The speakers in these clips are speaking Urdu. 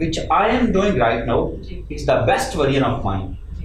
which I am doing right now is the best version of mine,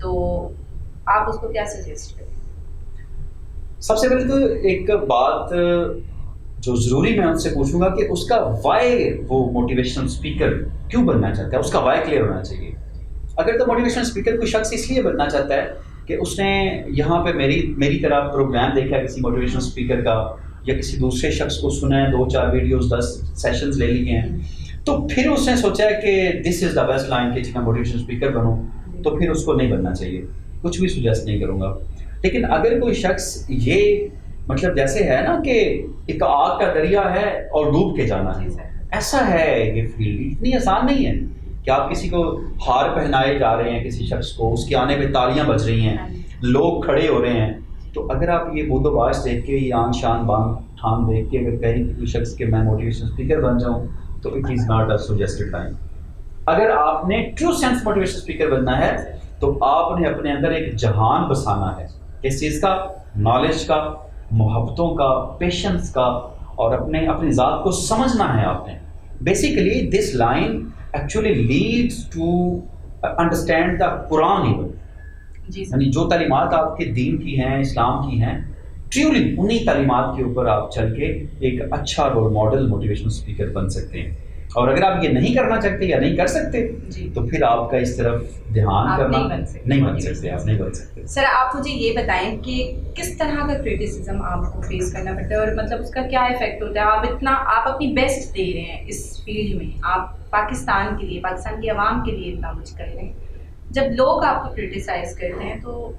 تو آپ اس کو کیا سجیسٹ کریں؟ سب سے پہلے تو ایک بات جو ضروری میں ان سے پوچھوں گا کہ اس کا وائی وہ موٹیویشنل اسپیکر کیوں بننا چاہتا ہے، اس کا وائی کلیئر ہونا چاہیے. اگر تو موٹیویشنل اسپیکر کوئی شخص اس لیے بننا چاہتا ہے کہ اس نے یہاں پہ میری طرح پروگرام دیکھا کسی موٹیویشنل اسپیکر کا یا کسی دوسرے شخص کو سنا ہے، 2-4 ویڈیوز 10 سیشنز لے لیے ہیں، تو پھر اس نے سوچا ہے کہ دس از دا بیسٹ لائن کہ میں موٹیویشنل اسپیکر بنوں، تو پھر اس کو نہیں بننا چاہیے. کچھ بھی سجیسٹ نہیں کروں گا. لیکن اگر کوئی شخص یہ مطلب جیسے ہے نا کہ ایک آگ کا دریا ہے اور ڈوب کے جانا ہے، ایسا ہے یہ فیلڈ اتنی آسان نہیں ہے کہ آپ کسی کو ہار پہنائے جا رہے ہیں کسی شخص کو، اس کے آنے پہ تالیاں بج رہی ہیں، لوگ کھڑے ہو رہے ہیں. تو اگر آپ یہ بود و باش دیکھ کے، یہ آن شان بان ٹھان دیکھ کے اگر کہیں کوئی شخص کہ میں موٹیویشن اسپیکر بن جاؤں تو it is not a suggested time. اگر آپ نے ٹرو سینس موٹیویشن اسپیکر بننا ہے تو آپ نے اپنے اندر ایک جہان بسانا ہے، کس چیز کا؟ نالج کا، محبتوں کا، پیشنس کا، اور اپنی ذات کو سمجھنا ہے آپ نے. Basically this line actually leads to understand the Quran even. یعنی جو تعلیمات آپ کے دین کی ہیں، اسلام کی ہیں، ٹریولی انہی تعلیمات کے اوپر آپ چل کے ایک اچھا رول ماڈل موٹیویشنل اسپیکر بن سکتے ہیں. اور اگر آپ یہ نہیں کرنا چاہتے یا نہیں کر سکتے تو پھر آپ کا اس طرف دھیان کرنا نہیں بن سکتے. آپ نہیں بن سکتے. سر آپ مجھے یہ بتائیں کہ کس طرح کا کرٹیسزم آپ کو فیس کرنا پڑتا ہے اور مطلب اس کا کیا افیکٹ ہوتا ہے؟ آپ اپنی بیسٹ دے رہے ہیں اس فیلڈ میں، آپ پاکستان کے لیے، پاکستان کی عوام کے لیے اتنا کچھ کر رہے ہیں، جب لوگ آپ کو کرٹیسائز کرتے ہیں تو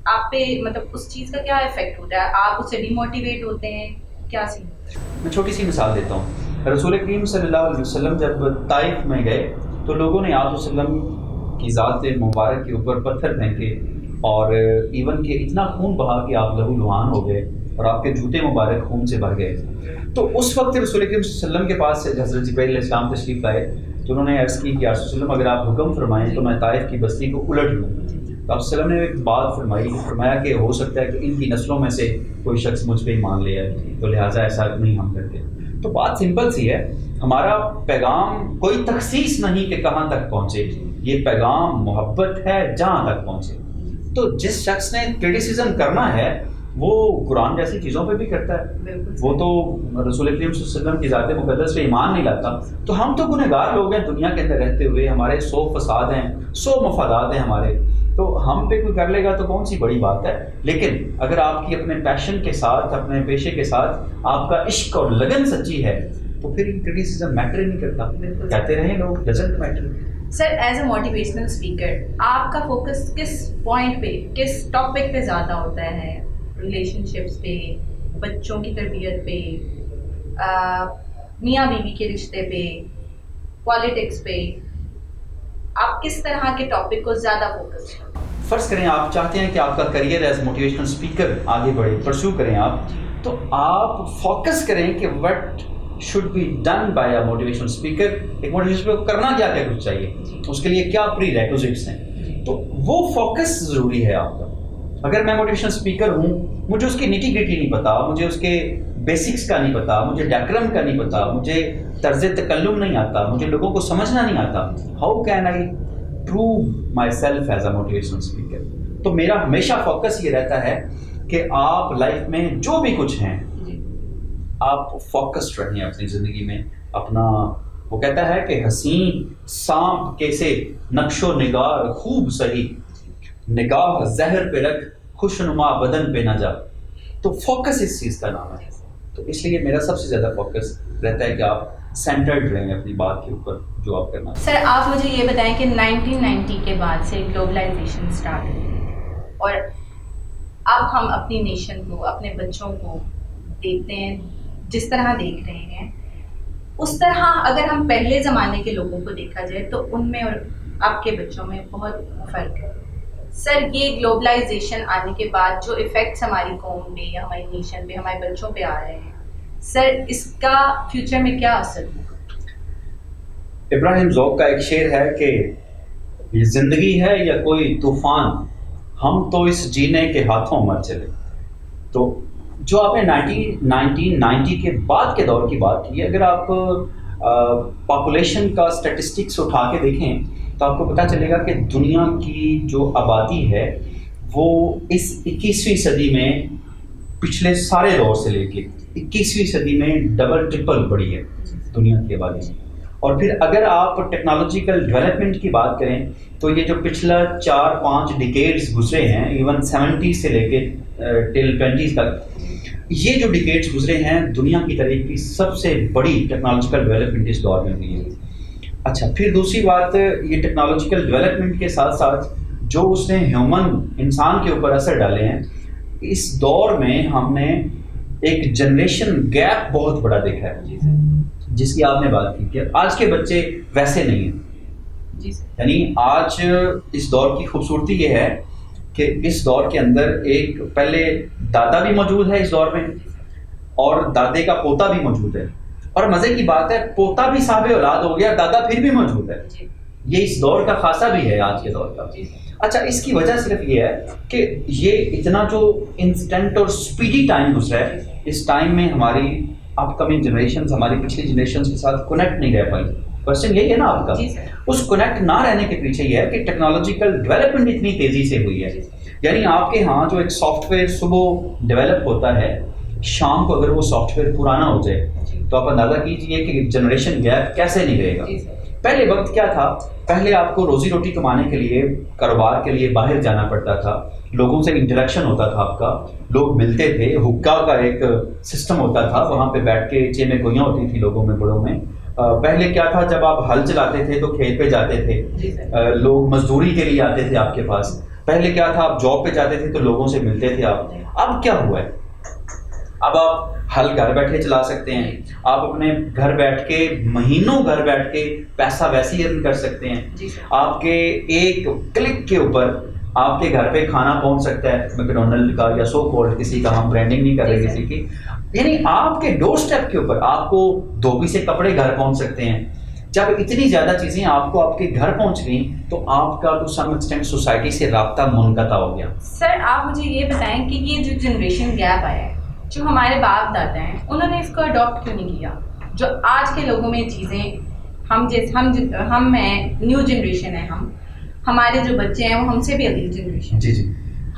آپ پہ مطلب اس چیز کا کیا افیکٹ ہوتا ہے؟ آپ اس سے ڈی موٹیویٹ ہوتے ہیں؟ کیا سین ہوتا ہے؟ میں چھوٹی سی مثال دیتا ہوں. رسول کریم صلی اللہ علیہ وسلم جب طائف میں گئے تو لوگوں نے آپ وسلم کی ذات مبارک کے اوپر پتھر پھینکے اور ایون کہ اتنا خون بہا کہ آپ لہو لہان ہو گئے اور آپ کے جوتے مبارک خون سے بھر گئے. تو اس وقت رسول کریم صلی اللہ علیہ وسلم کے پاس حضرت جبرائیل علیہ السلام تشریف لائے تو انہوں نے عرض کی کہ رسول وسلم اگر آپ حکم فرمائیں تو میں طائف کی بستی کو الٹ لوں. تو آپ وسلم نے ایک بات فرمایا کہ ہو سکتا ہے کہ ان کی نسلوں میں سے کوئی شخص مجھ پہ ایمان لے آئے، تو لہٰذا ایسا نہیں ہم کرتے. تو بات سمپل سی ہے، ہمارا پیغام کوئی تخصیص نہیں کہ کہاں تک پہنچے، یہ پیغام محبت ہے جہاں تک پہنچے. تو جس شخص نے کرٹیسزم کرنا ہے وہ قرآن جیسی چیزوں پہ بھی کرتا ہے، وہ تو رسول کریم صلی اللہ علیہ وسلم کی ذات مقدس پہ ایمان نہیں لاتا. تو ہم تو گنہگار لوگ ہیں دنیا کے اندر رہتے ہوئے، ہمارے 100 فساد ہیں، 100 مفادات ہیں ہمارے، تو ہم پہ کوئی کر لے گا تو کون سی بڑی بات ہے. لیکن اگر آپ کی اپنے پیشن کے ساتھ، اپنے پیشے کے ساتھ آپ کا عشق اور لگن سچی ہے تو پھر کرٹیسزم میٹر ہی نہیں کرتا. کہتے رہیں لوگ doesn't matter. Sir as a motivational speaker آپ کا فوکس کس پوائنٹ پہ، کس ٹاپک پہ زیادہ ہوتا ہے؟ ریلیشن شپس پہ، بچوں کی تربیت پہ، میاں بیوی کے رشتے پہ، پالیٹکس پہ؟ آپ کس طرح کے ٹاپک کو زیادہ فوکس کریں؟ فرض کریں آپ چاہتے ہیں کہ آپ کا کریئر ایز موٹیویشنل اسپیکر آگے بڑھے، پرسو کریں آپ، تو آپ فوکس کریں کہ what should be done by a motivational speaker. ایک موٹیویشنل اسپیکر کو کرنا کیا کچھ چاہیے، اس کے لیے کیا پری ریکوزٹس ہیں، تو وہ فوکس ضروری ہے آپ کا. اگر میں موٹیویشنل اسپیکر ہوں، مجھے اس کی نیٹی گریٹی نہیں پتا، مجھے اس کے بیسکس کا نہیں پتا، مجھے ڈیکرم کا نہیں پتا، مجھے طرز تکلم نہیں آتا، مجھے لوگوں کو سمجھنا نہیں آتا، how can I prove my self as a motivational speaker? تو میرا ہمیشہ فوکس یہ رہتا ہے کہ آپ لائف میں جو بھی کچھ ہیں آپ فوکسڈ رہیں اپنی زندگی میں. اپنا وہ کہتا ہے کہ حسین سانپ کیسے نقش و نگار خوب سہی، نگاہ زہر پہ رکھ خوشنما بدن پہ نہ جا. تو فوکس اس چیز کا نام ہے. تو اس لیے میرا سب سے زیادہ فوکس رہتا ہے کہ آپ سینٹرڈ رہیں اپنی بات کے اوپر جو آپ کرنا. سر آپ مجھے یہ بتائیں کہ 1990 کے بعد سے گلوبلائزیشن اسٹارٹ ہوئی اور اب ہم اپنی نیشن کو، اپنے بچوں کو دیکھتے ہیں جس طرح دیکھ رہے ہیں، اس طرح اگر ہم پہلے زمانے کے لوگوں کو دیکھا جائے تو ان میں اور اب کے بچوں میں بہت فرق ہے. سر یہ گلوبلائزیشن آنے کے بعد جو ایفیکٹس ہماری قوم میں یا ہماری نیشن پہ، ہمارے بچوں پہ آ رہے ہیں، سر اس کا فیوچر میں کیا اثر ہوگا؟ ابراہیم ذوق کا ایک شعر ہے کہ یہ زندگی ہے یا کوئی طوفان، ہم تو اس جینے کے ہاتھوں مر چلے. تو جو آپ نے 1990 کے بعد کے دور کی بات کی، اگر آپ پاپولیشن کا اسٹیٹسٹکس اٹھا کے دیکھیں تو آپ کو پتہ چلے گا کہ دنیا کی جو آبادی ہے وہ اس 21ویں صدی میں پچھلے سارے دور سے لے کے 21ویں صدی میں ڈبل ٹرپل بڑھی ہے دنیا کی آبادی. اور پھر اگر آپ ٹیکنالوجیکل ڈیولپمنٹ کی بات کریں تو یہ جو پچھلا 4-5 ڈیکیڈز گزرے ہیں، ایون 70 سے لے کے ٹل 20 تک، یہ جو ڈیکیڈز گزرے ہیں دنیا کی تاریخ کی سب سے بڑی ٹیکنالوجیکل ڈیولپمنٹ اس دور میں ہوئی ہے. اچھا، پھر دوسری بات، یہ ٹیکنالوجیکل ڈیولپمنٹ کے ساتھ ساتھ جو اس نے ہیومن انسان کے اوپر اثر ڈالے ہیں، اس دور میں ہم نے ایک جنریشن گیپ بہت بڑا دیکھا ہے جس کی آپ نے بات کی کہ آج کے بچے ویسے نہیں ہیں. یعنی آج اس دور کی خوبصورتی یہ ہے کہ اس دور کے اندر ایک پہلے دادا بھی موجود ہے اس دور میں، اور دادے کا پوتا بھی موجود ہے، اور مزے کی بات ہے پوتا بھی صاحب اولاد ہو گیا، دادا پھر بھی موجود ہے. یہ اس دور کا خاصہ بھی ہے آج کے دور کا. اچھا، اس کی وجہ صرف یہ ہے کہ یہ اتنا جو انسٹنٹ اور سپیڈی ٹائم گزرا ہے، اس ٹائم میں ہماری اپ کمنگ جنریشنز ہماری پچھلی جنریشنز کے ساتھ کنیکٹ نہیں رہ پائی. کوشچن یہی ہے نا آپ کا. اس کنیکٹ نہ رہنے کے پیچھے یہ ہے کہ ٹیکنالوجیکل ڈیولپمنٹ اتنی تیزی سے ہوئی ہے. یعنی آپ کے ہاں جو ایک سافٹ ویئر صبح ڈیولپ ہوتا ہے، شام کو اگر وہ سافٹ ویئر پرانا ہو جائے تو آپ اندازہ کیجئے کہ جنریشن گیپ کیسے نہیں رہے گا. پہلے وقت کیا تھا، پہلے آپ کو روزی روٹی کمانے کے لیے، کاروبار کے لیے باہر جانا پڑتا تھا، لوگوں سے انٹریکشن ہوتا تھا آپ کا، لوگ ملتے تھے، حقہ کا ایک سسٹم ہوتا تھا، وہاں پہ بیٹھ کے چے میں گویاں ہوتی تھی لوگوں میں، بڑوں میں. پہلے کیا تھا، جب آپ ہل چلاتے تھے تو کھیت پہ جاتے تھے، لوگ مزدوری کے لیے آتے تھے آپ کے پاس. پہلے کیا تھا، آپ جاب پہ جاتے تھے تو لوگوں سے ملتے تھے آپ. اب کیا ہوا ہے، اب آپ ہل گھر بیٹھے چلا سکتے ہیں، آپ اپنے گھر بیٹھ کے مہینوں گھر بیٹھ کے پیسہ ویسے ہی ارن کر سکتے ہیں. آپ کے ایک کلک کے اوپر آپ کے گھر پہ کھانا پہنچ سکتا ہے، میکڈونلڈ کا یا سو کولڈ کسی کا، ہم برانڈنگ نہیں کر رہے کسی کی. یعنی آپ کے ڈور اسٹیپ کے اوپر آپ کو دھوبی سے کپڑے گھر پہنچ سکتے ہیں. جب اتنی زیادہ چیزیں آپ کے گھر پہنچ گئیں تو آپ کا ٹو سم ایکسٹینٹ سوسائٹی سے رابطہ منقطع ہو گیا. سر آپ مجھے یہ بتائیں کہ یہ جو جنریشن گیپ آیا ہے، جو ہمارے باپ دادا ہیں انہوں نے اس کو اڈاپٹ کیوں نہیں کیا؟ جو آج کے لوگوں میں چیزیں ہم ہیں، نیو جنریشن ہے، ہمارے جو بچے ہیں وہ ہم سے بھی اگلی جنریشن. جی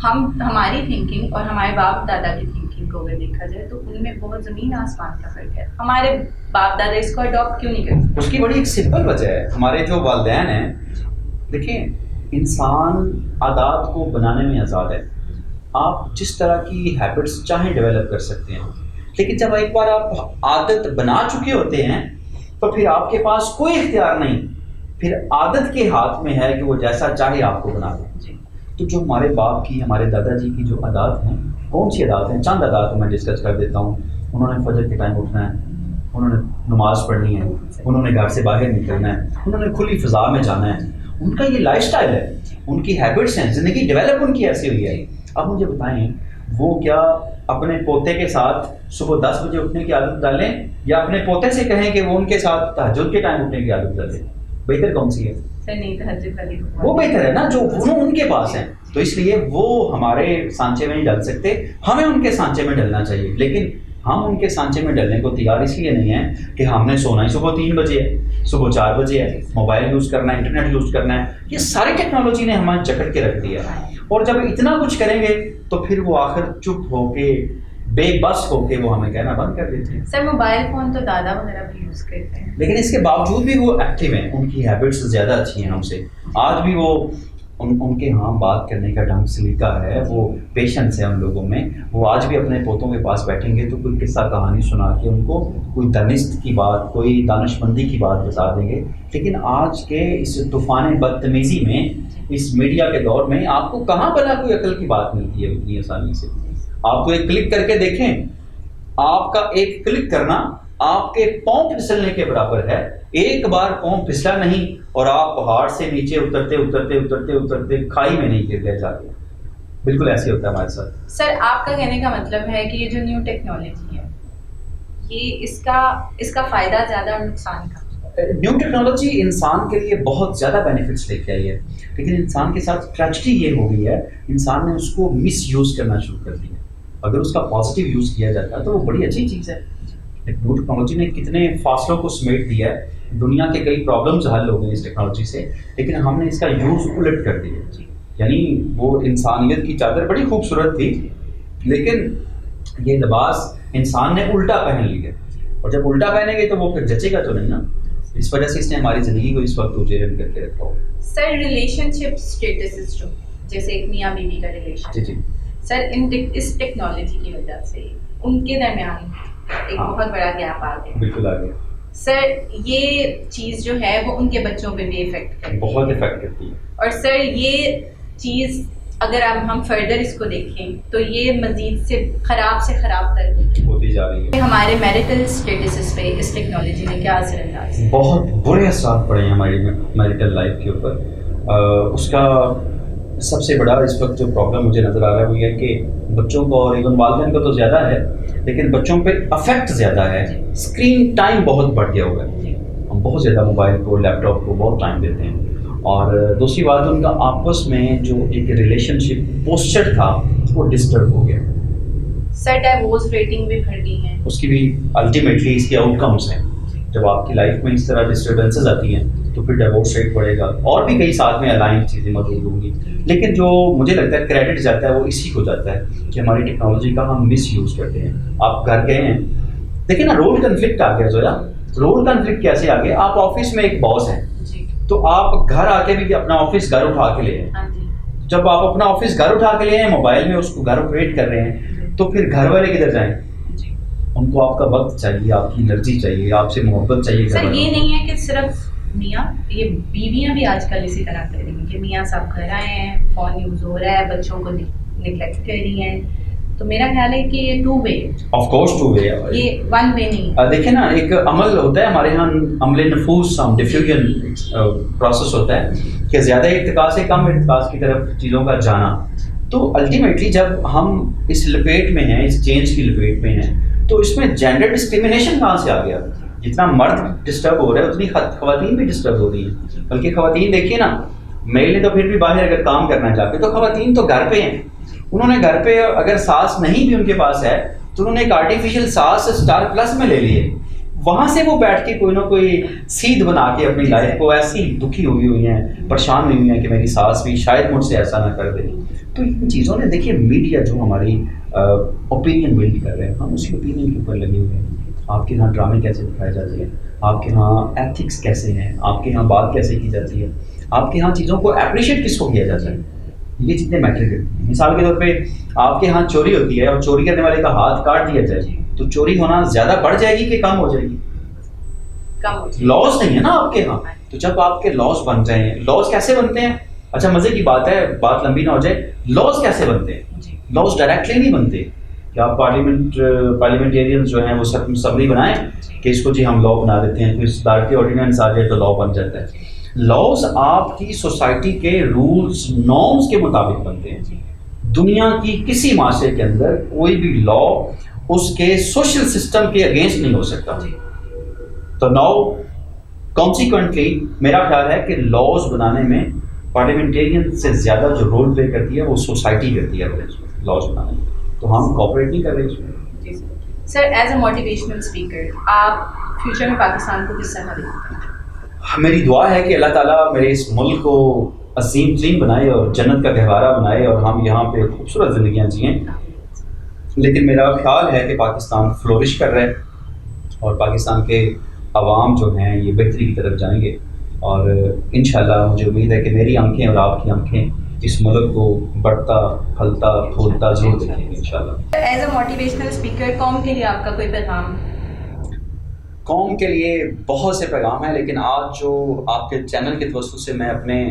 ہماری تھنکنگ اور ہمارے باپ دادا کی تھنکنگ کو اگر دیکھا جائے تو ان میں بہت زمین آسمان کا فرق ہے. ہمارے باپ دادا اس کو اڈاپٹ کیوں نہیں کرتے؟ اس کی بڑی ایک سمپل وجہ ہے. ہمارے جو والدین ہیں، دیکھیں انسان عادات کو بنانے میں آزاد ہے. آپ جس طرح کی ہیبٹس چاہیں ڈیولپ کر سکتے ہیں، لیکن جب ایک بار آپ عادت بنا چکے ہوتے ہیں تو پھر آپ کے پاس کوئی اختیار نہیں، پھر عادت کے ہاتھ میں ہے کہ وہ جیسا چاہے آپ کو بنا دیں. تو جو ہمارے باپ کی، ہمارے دادا جی کی جو عادات ہیں، کون سی عادات ہیں؟ چند عادات میں ڈسکس کر دیتا ہوں. انہوں نے فجر کے ٹائم اٹھنا ہے، انہوں نے نماز پڑھنی ہے، انہوں نے گھر سے باہر نکلنا ہے، انہوں نے کھلی فضا میں جانا ہے. ان کا یہ لائف سٹائل ہے، ان کی ہیبٹس ہیں، زندگی ڈیولپ ان کی ایسی ہوئی ہے. اب مجھے بتائیں، وہ کیا اپنے پوتے کے ساتھ صبح 10 بجے اٹھنے کی عادت ڈالیں یا اپنے پوتے سے کہیں کہ وہ ان کے ساتھ تہجد کے ٹائم اٹھنے کی عادت ڈالیں؟ بہتر کون سی ہے؟ وہ بہتر ہے نا جو ان کے پاس ہیں. تو اس لیے وہ ہمارے سانچے میں نہیں ڈل سکتے، ہمیں ان کے سانچے میں ڈلنا چاہیے. لیکن ہم ان کے سانچے میں ڈلنے کو تیار اس لیے نہیں ہیں کہ ہم نے سونا ہی صبح 3 بجے ہے، صبح 4 بجے ہے، موبائل یوز کرنا ہے، انٹرنیٹ یوز کرنا ہے. یہ ساری ٹیکنالوجی نے ہمیں جکڑ کے رکھ دیا ہے. اور جب اتنا کچھ کریں گے تو پھر وہ آخر چپ ہو کے، بے بس ہو کے وہ ہمیں کہنا بند کر دیتے ہیں. سر موبائل فون تو دادا وغیرہ بھی یوز کرتے ہیں، لیکن اس کے باوجود بھی وہ ایکٹیو ہیں، ان کی ہیبٹس زیادہ اچھی ہیں ہم سے. آج بھی وہ ان کے ہاں بات کرنے کا ڈھنگ سلیقہ ہے، وہ پیشنس ہے ہم لوگوں میں. وہ آج بھی اپنے پوتوں کے پاس بیٹھیں گے تو کوئی قصہ کہانی سنا کے ان کو کوئی دانست کی بات، کوئی دانش مندی کی بات بتا دیں گے. لیکن آج کے اس طوفان بدتمیزی میں، اس میڈیا کے دور میں آپ کو کہاں بلا کوئی عقل کی بات ملتی ہے اتنی آسانی سے؟ آپ کو ایک کلک کر کے دیکھیں، آپ کا ایک کلک کرنا آپ کے پاؤں پھسلنے کے برابر ہے. ایک بار پاؤں پھسلا نہیں اور آپ پہاڑ سے نیچے اترتے اترتے اترتے اترتے کھائی میں نہیں گر گئے جا کے. بالکل ایسے ہوتا ہے ہمارے ساتھ. سر آپ کا کہنے کا مطلب ہے کہ یہ جو نیو ٹیکنالوجی ہے، یہ اس کا فائدہ زیادہ اور نقصان کا؟ نیو ٹیکنالوجی انسان کے لیے بہت زیادہ بینیفٹس لے کے آئی ہے، لیکن انسان کے ساتھ ٹریجڈی یہ ہو گئی ہے، انسان نے اس کو مس یوز کرنا شروع کر دیا. اگر اس کا پازیٹیو یوز کیا جاتا ہے تو وہ بڑی اچھی چیز ہے. نیو ٹیکنالوجی نے کتنے فاصلوں کو سمیٹ دیا ہے. دنیا کے کئی پرابلمز حل ہو گئے اس ٹیکنالوجی سے، لیکن ہم نے اس کا یوز الٹ کر دیا. یعنی وہ انسانیت کی چادر بڑی خوبصورت تھی، لیکن یہ لباس انسان نے الٹا پہن لیا، اور جب الٹا پہنیں گے تو وہ پھر جچے گا تو نہیں نا. اس وجہ سے اس نے ہماری زندگی کو اس وقت اجیرن کر کے رکھا ہوا. سر ریلیشن شپ اسٹیٹس جو جیسے ایک میاں بیوی کا ریلیشن، جی جی سر اس ٹیکنالوجی کی وجہ سے ان کے درمیان ایک بہت بڑا گیپ آ گیا. بالکل آ گیا. سر یہ چیز جو ہے وہ ان کے بچوں پہ بھی افیکٹ کرتی ہے، بہت افیکٹ کرتی ہے. اور سر یہ چیز اگر اب ہم فردر اس کو دیکھیں تو یہ مزید سے خراب تر ہوتی جا رہی ہے. ہمارے میرٹل اسٹیٹسز پہ اس ٹیکنالوجی نے کیا اثر انداز ہے؟ بہت برے اثرات پڑے ہیں ہماری میرٹل لائف کے اوپر. اس کا سب سے بڑا اس وقت جو پرابلم مجھے نظر آ رہا ہے وہ یہ ہے کہ بچوں کو اور ایون والدین کو تو زیادہ ہے، لیکن بچوں پہ افیکٹ زیادہ ہے. اسکرین ٹائم بہت بڑھ گیا ہوا ہے. ہم بہت زیادہ موبائل کو، لیپ ٹاپ کو بہت ٹائم دیتے ہیں. اور دوسری بات، ان کا آپس میں جو ایک ریلیشن شپ پوسچر تھا وہ ڈسٹرب ہو گیا. سر ڈائیورس ریٹنگ بھی بڑھ گئی ہیں، اس کی بھی الٹیمیٹلی اس کے آؤٹ کمس ہیں. جب آپ کی لائف میں اس طرح ڈسٹربنسز آتی ہیں تو پھر ڈائیورس ریٹ بڑھے گا، اور بھی کئی ساتھ میں الائن چیزیں موجود ہوں گی. لیکن جو مجھے لگتا ہے کریڈٹ جاتا ہے وہ اسی کو جاتا ہے کہ ہماری ٹیکنالوجی کا ہم مس یوز کرتے ہیں. آپ گھر گئے ہیں، دیکھیں نا رول کنفلکٹ آ گیا. زویا، رول کنفلکٹ کیسے آ گیا؟ آپ آفس میں ایک باس ہیں تو آپ گھر آ کے بھی اپنا آفس گھر اٹھا کے لے آئے. جب آپ اپنا آفس گھر اٹھا کے لے آئے، موبائل میں اس کو گھر آپریٹ کر رہے ہیں، تو پھر گھر والے کدھر جائیں؟ ان کو آپ کا وقت چاہیے، آپ کی انرجی چاہیے، آپ سے محبت چاہیے. سر یہ نہیں ہے کہ صرف میاں، یہ بیویاں بھی آج کل اسی طرح کر رہی ہیں کہ میاں صاحب گھر آئے ہیں، فون یوز ہو رہا ہے، بچوں کو نگلیکٹ کر رہی ہیں. تو میرا خیال ہے کہ یہ 2 وے، آف کورس 2 وے ہے، یہ 1 وے نہیں. دیکھیں نا، ایک عمل ہوتا ہے ہمارے ہاں، عمل نفوس، ڈیفیوژن پروسیس ہوتا ہے کہ زیادہ ارتقاء سے کم ارتقاء کی طرف چیزوں کا جانا. تو الٹیمیٹلی جب ہم اس لپیٹ میں ہیں، اس چینج کی لپیٹ میں ہیں، تو اس میں جینڈر ڈسکریمنیشن کہاں سے آ گیا؟ جتنا مرد ڈسٹرب ہو رہا ہے اتنی خواتین بھی ڈسٹرب ہو رہی ہیں. بلکہ خواتین دیکھیے نا، میل نے تو پھر بھی باہر اگر کام کرنا چاہتے تو خواتین تو گھر پہ ہیں. انہوں نے گھر پہ اگر ساس نہیں بھی ان کے پاس ہے تو انہوں نے ایک آرٹیفیشیل ساس اسٹار پلس میں لے لی ہے. وہاں سے وہ بیٹھ کے کوئی نہ کوئی سیدھ بنا کے اپنی لائف کو ایسی دکھی ہوئی ہیں، پریشان ہوئی ہیں کہ میری ساس بھی شاید مجھ سے ایسا نہ کر دے. تو ان چیزوں نے دیکھیے، میڈیا جو ہماری اوپینین بلڈ کر رہے ہیں، ہم اسی اوپینین کے اوپر لگے ہوئے ہیں. آپ کے یہاں ڈرامے کیسے دکھائے جاتے ہیں، آپ کے یہاں ایتھکس کیسے ہیں، آپ کے یہاں بات کیسے کی جاتی ہے، آپ کے یہاں چیزوں کو اپریشیٹ کس کو کیا جاتا ہے، یہ چیزیں میٹر کرتی ہیں. مثال کے طور پہ آپ کے یہاں چوری ہوتی ہے اور چوری کرنے والے کا ہاتھ کاٹ دیا جائے تو چوری ہونا زیادہ بڑھ جائے گی کہ کم ہو جائے گی؟ لاز نہیں ہے نا آپ کے یہاں. تو جب آپ کے لاز بن جائیں، لاز کیسے بنتے ہیں؟ اچھا مزے کی بات ہے، بات لمبی نہ ہو جائے، لاز کیسے بنتے ہیں؟ لاز ڈائریکٹلی نہیں بنتے کہ آپ پارلیمنٹیرینز جو ہیں وہ اسمبلی بنائیں کہ اس کو جی ہم لا بنا دیتے ہیں، پھر صدارتی آرڈیننس آ جائے تو لا بن جاتا ہے. لاز آپ کی سوسائٹی کے رولز نارمز کے مطابق بنتے ہیں. دنیا کی کسی معاشرے کے اندر کوئی بھی لا اس کے سوشل سسٹم کے اگینسٹ نہیں ہو سکتا. تو ناؤ کانسیکوینٹلی میرا خیال ہے کہ لاز بنانے میں پارلیمنٹیرین سے زیادہ جو رول پلے کرتی ہے وہ سوسائٹی کرتی ہے لاز بنانے میں. تو ہم کوآپریٹ نہیں کر رہے اس میں. سر ایز اے موٹیویشنل اسپیکر آپ فیوچر میں پاکستان کو کس طرح دیکھتے ہیں؟ میری دعا ہے کہ اللہ تعالیٰ میرے اس ملک کو عظیم ترین بنائے اور جنت کا گہوارہ بنائے اور ہم یہاں پہ خوبصورت زندگیاں جئیں. لیکن میرا خیال ہے کہ پاکستان فلورش کر رہا ہے اور پاکستان کے عوام جو ہیں یہ بہتری کی طرف جائیں گے. اور انشاءاللہ مجھے امید ہے کہ میری آنکھیں اور آپ کی آنکھیں اس ملک کو بڑھتا پھلتا پھولتا ضرور دیکھیں گے انشاءاللہ. ایز اے موٹیویشنل اسپیکر قوم کے لیے آپ کا کوئی پیغام؟ قوم کے لیے بہت سے پیغام ہیں، لیکن آج جو آپ کے چینل کے توسط سے میں اپنے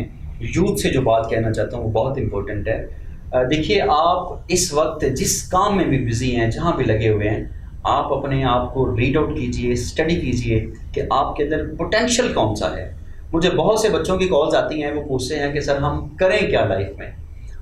یوتھ سے جو بات کہنا چاہتا ہوں وہ بہت امپورٹنٹ ہے. دیکھیے، آپ اس وقت جس کام میں بھی بزی ہیں، جہاں بھی لگے ہوئے ہیں، آپ اپنے آپ کو ریڈ آؤٹ کیجئے، اسٹڈی کیجئے کہ آپ کے اندر پوٹینشیل کون سا ہے. مجھے بہت سے بچوں کی کالز آتی ہیں، وہ پوچھتے ہیں کہ سر ہم کریں کیا لائف میں.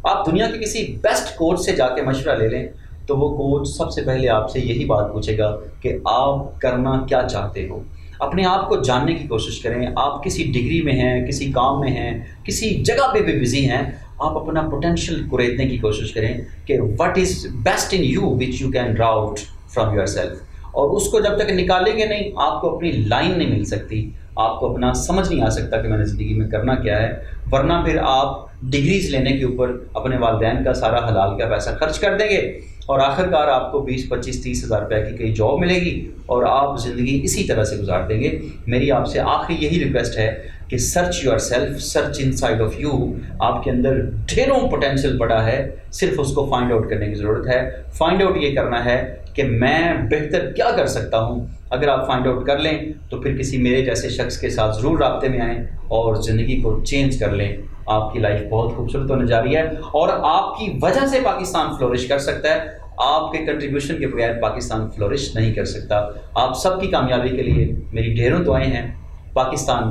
آپ دنیا کے کسی بیسٹ کوچ سے جا کے مشورہ لے لیں تو وہ کوچ سب سے پہلے آپ سے یہی بات پوچھے گا کہ آپ کرنا کیا چاہتے ہو. اپنے آپ کو جاننے کی کوشش کریں. آپ کسی ڈگری میں ہیں، کسی کام میں ہیں، کسی جگہ پہ بھی بزی ہیں، آپ اپنا پوٹینشیل کوریدنے کی کوشش کریں کہ what is best in you which you can draw out from your self. اور اس کو جب تک نکالیں گے نہیں آپ کو اپنی لائن نہیں مل سکتی، آپ کو اپنا سمجھ نہیں آ سکتا کہ میں نے زندگی میں کرنا کیا ہے، ورنہ پھر آپ ڈگریز لینے کے اوپر اپنے والدین کا سارا حلال کا پیسہ خرچ کر دیں گے اور آخر کار آپ کو 20 25 30 ہزار روپے کی کئی جاب ملے گی اور آپ زندگی اسی طرح سے گزار دیں گے۔ میری آپ سے آخری یہی ریکویسٹ ہے کہ search your self, search in side of you, آپ کے اندر ڈھیروں پوٹینشیل پڑا ہے، صرف اس کو فائنڈ آؤٹ کرنے کی ضرورت ہے۔ فائنڈ آؤٹ یہ کرنا ہے کہ میں بہتر کیا کر سکتا ہوں۔ اگر آپ فائنڈ آؤٹ کر لیں تو پھر کسی میرے جیسے شخص کے ساتھ ضرور رابطے میں آئیں اور زندگی کو چینج کر لیں۔ آپ کی لائف بہت خوبصورت ہونے جا رہی ہے اور آپ کی وجہ سے پاکستان فلورش کر سکتا ہے، آپ کے کنٹریبیوشن کے بغیر پاکستان فلورش نہیں کر سکتا۔ آپ سب کی کامیابی کے لیے میری ڈھیروں دعائیں ہیں۔ پاکستان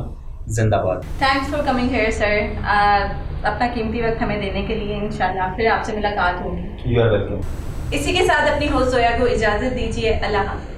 زندہ باد۔ تھینکس فار کمنگ ہیئر سر، اپنا قیمتی وقت ہمیں دینے کے لیے۔ انشاءاللہ پھر آپ سے ملاقات ہوگی۔ You are welcome. اسی کے ساتھ اپنی ہوسٹ زویا کو اجازت دیجیے، اللہ حافظ۔